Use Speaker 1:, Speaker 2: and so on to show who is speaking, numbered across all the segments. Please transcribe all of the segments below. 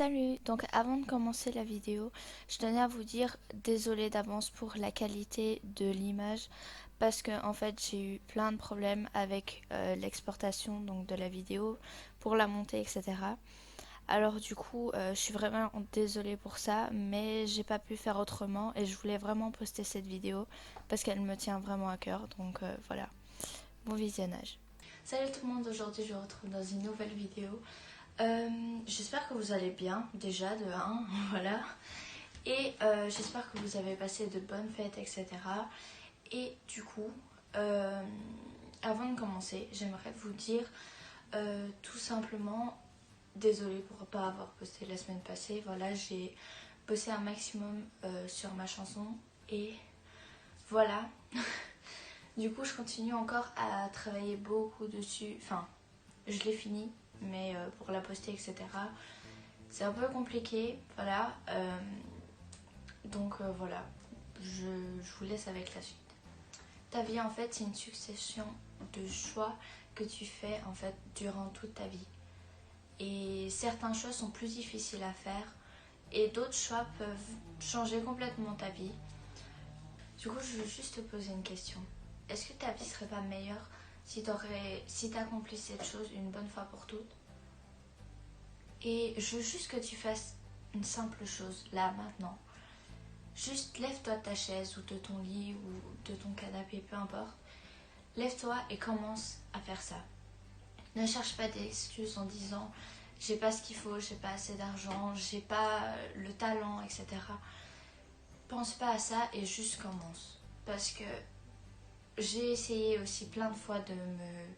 Speaker 1: Salut, donc avant de commencer la vidéo, je tenais à vous dire désolé d'avance pour la qualité de l'image parce que en fait j'ai eu plein de problèmes avec l'exportation donc de la vidéo pour la monter etc. Alors du coup je suis vraiment désolée pour ça mais j'ai pas pu faire autrement et je voulais vraiment poster cette vidéo parce qu'elle me tient vraiment à cœur donc voilà, bon visionnage. Salut tout le monde, aujourd'hui je vous retrouve dans une nouvelle vidéo. J'espère que vous allez bien, déjà de 1, voilà. Et j'espère que vous avez passé de bonnes fêtes, etc. Et du coup, avant de commencer, j'aimerais vous dire tout simplement, désolée pour ne pas avoir posté la semaine passée. Voilà, j'ai bossé un maximum sur ma chanson et voilà. Du coup, je continue encore à travailler beaucoup dessus. Enfin, je l'ai fini, mais pour la poster, etc. C'est un peu compliqué, voilà. Donc voilà, je vous laisse avec la suite. Ta vie, en fait, c'est une succession de choix que tu fais, en fait, durant toute ta vie. Et certains choix sont plus difficiles à faire et d'autres choix peuvent changer complètement ta vie. Du coup, je veux juste te poser une question. Est-ce que ta vie serait pas meilleure si t'accomplis cette chose une bonne fois pour toutes? Et je veux juste que tu fasses une simple chose, là, maintenant. Juste lève-toi de ta chaise ou de ton lit ou de ton canapé, peu importe. Lève-toi et commence à faire ça. Ne cherche pas d'excuses en disant j'ai pas ce qu'il faut, j'ai pas assez d'argent, j'ai pas le talent, etc. Pense pas à ça et juste commence. Parce que j'ai essayé aussi plein de fois de me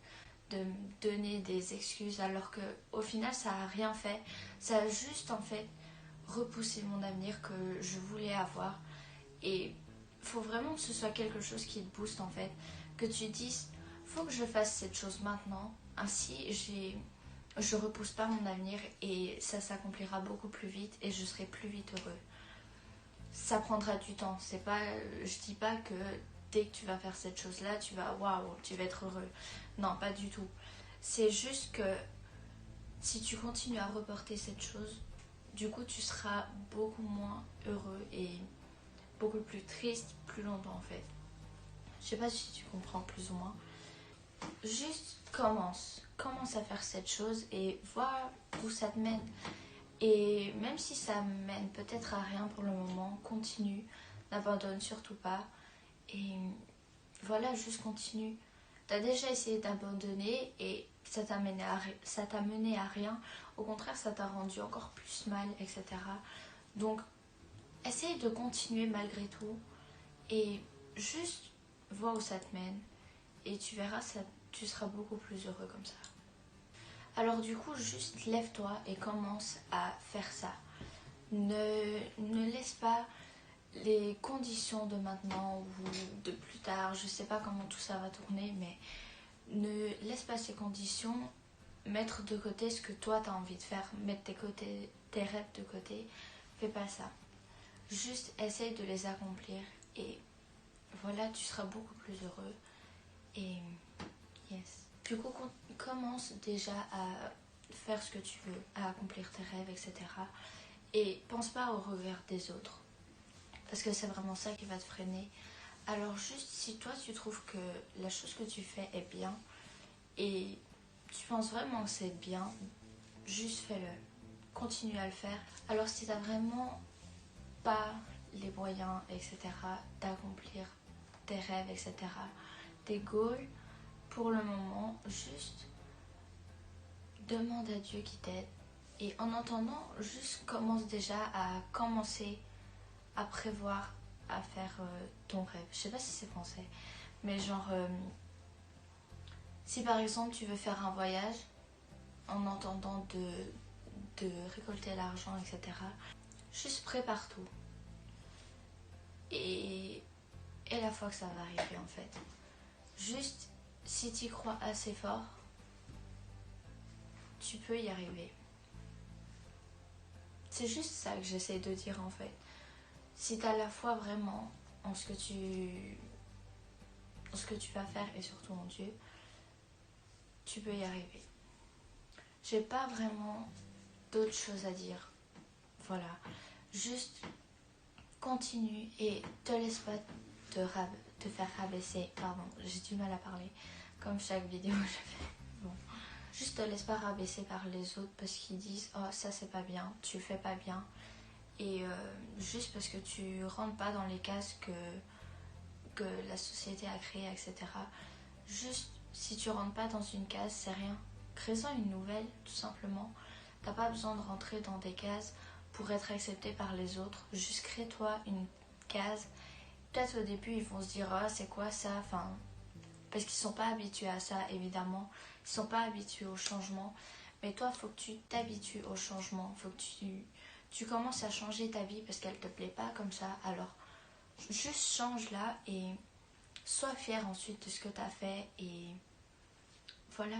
Speaker 1: donner des excuses alors que au final ça a rien fait. Ça a juste en fait repoussé mon avenir que je voulais avoir. Et il faut vraiment que ce soit quelque chose qui te booste en fait. Que tu te dises, faut que je fasse cette chose maintenant. Ainsi, je repousse pas mon avenir et ça s'accomplira beaucoup plus vite et je serai plus vite heureux. Ça prendra du temps. C'est pas, je dis pas que dès que tu vas faire cette chose-là, tu vas waouh, tu vas être heureux. Non, pas du tout. C'est juste que si tu continues à reporter cette chose, du coup, tu seras beaucoup moins heureux et beaucoup plus triste plus longtemps en fait. Je sais pas si tu comprends plus ou moins. Juste commence à faire cette chose et vois où ça te mène. Et même si ça mène peut-être à rien pour le moment, continue, n'abandonne surtout pas. Et voilà, juste continue. T'as déjà essayé d'abandonner et ça t'a mené à rien. Au contraire, ça t'a rendu encore plus mal, etc. Donc, essaye de continuer malgré tout et juste vois où ça te mène et tu verras, tu seras beaucoup plus heureux comme ça. Alors du coup, juste lève-toi et commence à faire ça. Ne laisse pas les conditions de maintenant ou de plus tard, je sais pas comment tout ça va tourner, mais ne laisse pas ces conditions mettre de côté ce que toi tu as envie de faire, mettre tes rêves de côté. Fais pas ça. Juste essaye de les accomplir et voilà, tu seras beaucoup plus heureux. Et yes. Du coup, commence déjà à faire ce que tu veux, à accomplir tes rêves, etc. Et pense pas au regard des autres. Parce que c'est vraiment ça qui va te freiner. Alors juste, si toi tu trouves que la chose que tu fais est bien et tu penses vraiment que c'est bien, juste fais-le. Continue à le faire. Alors si t'as vraiment pas les moyens, etc., d'accomplir tes rêves, etc., tes goals, pour le moment, juste demande à Dieu qui t'aide. Et en entendant, juste commence déjà à commencer à prévoir à faire ton rêve. Je sais pas si c'est français, mais genre, si par exemple tu veux faire un voyage en entendant de récolter l'argent, etc., juste prépare tout. Et la fois que ça va arriver en fait. Juste, si tu y crois assez fort, tu peux y arriver. C'est juste ça que j'essaie de dire en fait. Si tu as la foi vraiment en ce que tu vas faire et surtout en Dieu, tu peux y arriver. J'ai pas vraiment d'autres choses à dire. voilà, juste continue et te laisse pas te faire rabaisser. Pardon, j'ai du mal à parler, comme chaque vidéo je fais. Bon. Juste te laisse pas rabaisser par les autres parce qu'ils disent oh ça c'est pas bien, tu fais pas bien. Et juste parce que tu rentres pas dans les cases que la société a créées, etc. Juste si tu rentres pas dans une case, c'est rien. Crée-en une nouvelle, tout simplement. T'as pas besoin de rentrer dans des cases pour être accepté par les autres. Juste crée-toi une case. Peut-être au début ils vont se dire oh c'est quoi ça, enfin parce qu'ils sont pas habitués à ça évidemment. Ils sont pas habitués au changement. Mais toi faut que tu t'habitues au changement. Faut que tu commences à changer ta vie parce qu'elle te plaît pas comme ça. Alors juste change là et sois fier ensuite de ce que tu as fait et voilà,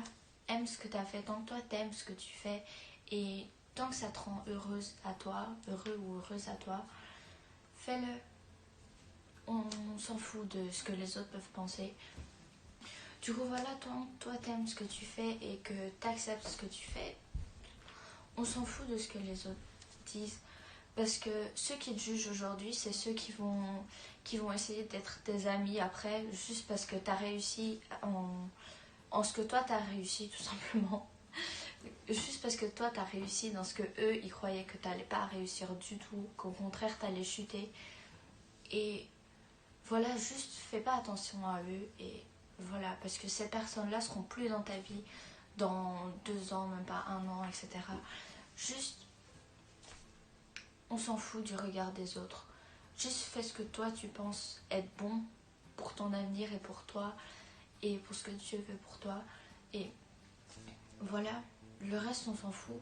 Speaker 1: aime ce que tu as fait. Tant que toi t'aimes ce que tu fais et tant que ça te rend heureuse à toi, heureux ou heureuse à toi, fais-le. On s'en fout de ce que les autres peuvent penser. Du coup voilà, toi t'aimes ce que tu fais et que t'acceptes ce que tu fais, on s'en fout de ce que les autres disent. Parce que ceux qui te jugent aujourd'hui, c'est ceux qui vont essayer d'être tes amis après, juste parce que tu as réussi en ce que toi tu as réussi, tout simplement. Juste parce que toi tu as réussi dans ce que eux ils croyaient que tu n'allais pas réussir du tout, qu'au contraire tu allais chuter. Et voilà, juste fais pas attention à eux. Et voilà, parce que ces personnes-là seront plus dans ta vie dans 2 ans, même pas 1 an, etc. Juste on s'en fout du regard des autres. Juste fais ce que toi tu penses être bon pour ton avenir et pour toi et pour ce que Dieu veut pour toi. Et voilà, le reste on s'en fout.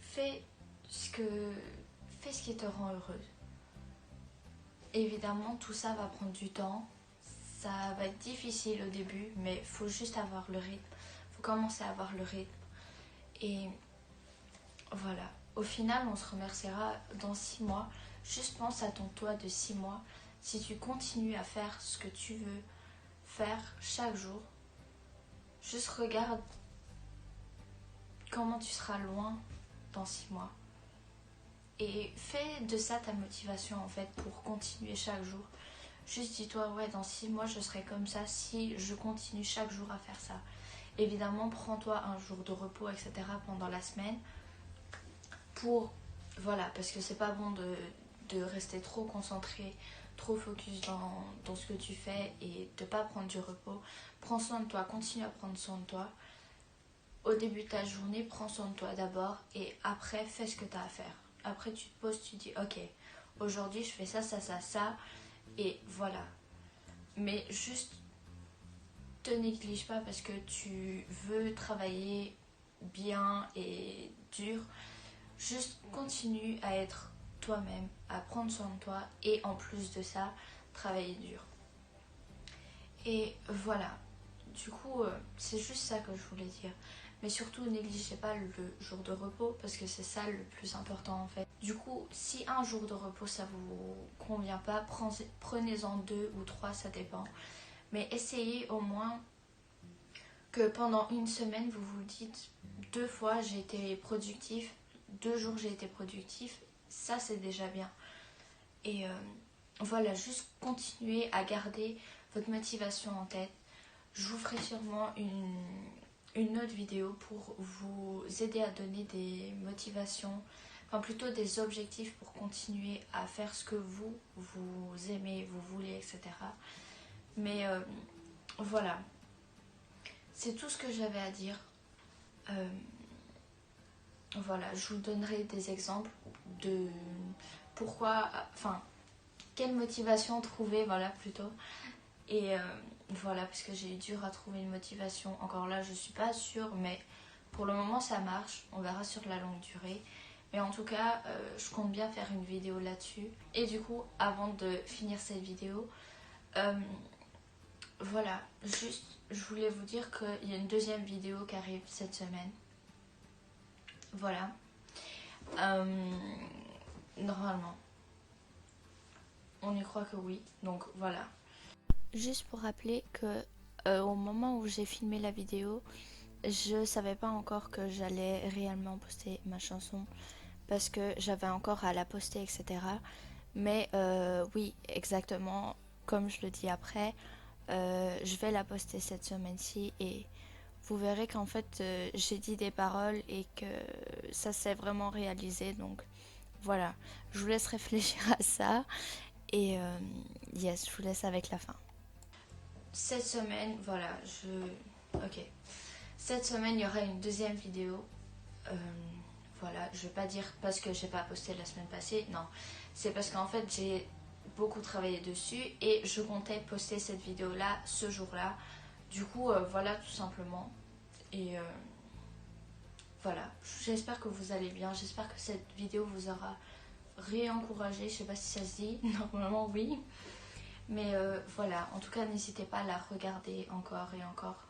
Speaker 1: Fais fais ce qui te rend heureuse. Évidemment, tout ça va prendre du temps. Ça va être difficile au début, mais il faut juste avoir le rythme. Il faut commencer à avoir le rythme. Et voilà. Au final, on se remerciera dans 6 mois. Juste pense à ton toi de 6 mois. Si tu continues à faire ce que tu veux faire chaque jour, juste regarde comment tu seras loin dans 6 mois. Et fais de ça ta motivation en fait pour continuer chaque jour. Juste dis-toi, ouais, dans 6 mois, je serai comme ça si je continue chaque jour à faire ça. Évidemment, prends-toi un jour de repos, etc. pendant la semaine. Pour, voilà, parce que c'est pas bon de rester trop concentré, trop focus dans ce que tu fais et de pas prendre du repos. Prends soin de toi, continue à prendre soin de toi. Au début de ta journée, prends soin de toi d'abord et après, fais ce que tu as à faire. Après, tu te poses, tu dis, ok, aujourd'hui, je fais ça, ça, ça, ça, et voilà. Mais juste, te néglige pas parce que tu veux travailler bien et dur. Juste continue à être toi-même, à prendre soin de toi et en plus de ça, travailler dur. Et voilà, du coup, c'est juste ça que je voulais dire. Mais surtout, négligez pas le jour de repos parce que c'est ça le plus important en fait. Du coup, si un jour de repos ça vous convient pas, prenez-en 2 ou 3, ça dépend. Mais essayez au moins que pendant une semaine, vous vous dites 2 fois j'ai été productif, 2 jours j'ai été productif, ça c'est déjà bien. Et voilà, juste continuez à garder votre motivation en tête. Je vous ferai sûrement une autre vidéo pour vous aider à donner des motivations, enfin plutôt des objectifs pour continuer à faire ce que vous aimez, vous voulez, etc. Mais voilà, c'est tout ce que j'avais à dire. Voilà, je vous donnerai des exemples de pourquoi, enfin, quelle motivation trouver, voilà, plutôt. Et voilà, parce que j'ai eu dur à trouver une motivation. Encore là, je suis pas sûre, mais pour le moment, ça marche. On verra sur la longue durée. Mais en tout cas, je compte bien faire une vidéo là-dessus. Et du coup, avant de finir cette vidéo, voilà, juste, je voulais vous dire qu'il y a une deuxième vidéo qui arrive cette semaine. Voilà. Normalement. On y croit que oui. Donc voilà. Juste pour rappeler que au moment où j'ai filmé la vidéo, je savais pas encore que j'allais réellement poster ma chanson parce que j'avais encore à la poster, etc. Mais oui, exactement, comme je le dis après, je vais la poster cette semaine-ci et vous verrez qu'en fait j'ai dit des paroles et que ça s'est vraiment réalisé. Donc voilà, je vous laisse réfléchir à ça et yes, je vous laisse avec la fin. Cette semaine, voilà, Ok. Cette semaine, il y aura une deuxième vidéo. Euh, voilà, je vais pas dire parce que j'ai pas posté la semaine passée, non. C'est parce qu'en fait, j'ai beaucoup travaillé dessus et je comptais poster cette vidéo-là ce jour-là. Du coup, voilà, tout simplement. Et voilà, j'espère que vous allez bien. J'espère que cette vidéo vous aura réencouragé. Je sais pas si ça se dit, normalement oui. Mais voilà, en tout cas, n'hésitez pas à la regarder encore et encore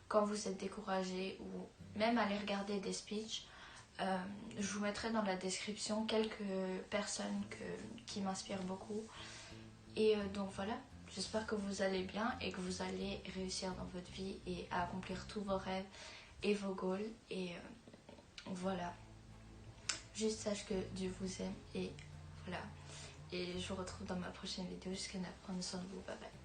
Speaker 1: quand vous êtes découragé ou même à aller regarder des speeches. Je vous mettrai dans la description quelques personnes qui m'inspirent beaucoup. Et donc voilà, j'espère que vous allez bien et que vous allez réussir dans votre vie et à accomplir tous vos rêves et vos goals. Et voilà, juste sache que Dieu vous aime et voilà. Et je vous retrouve dans ma prochaine vidéo. Jusqu'à là, prenez soin de vous, bye bye.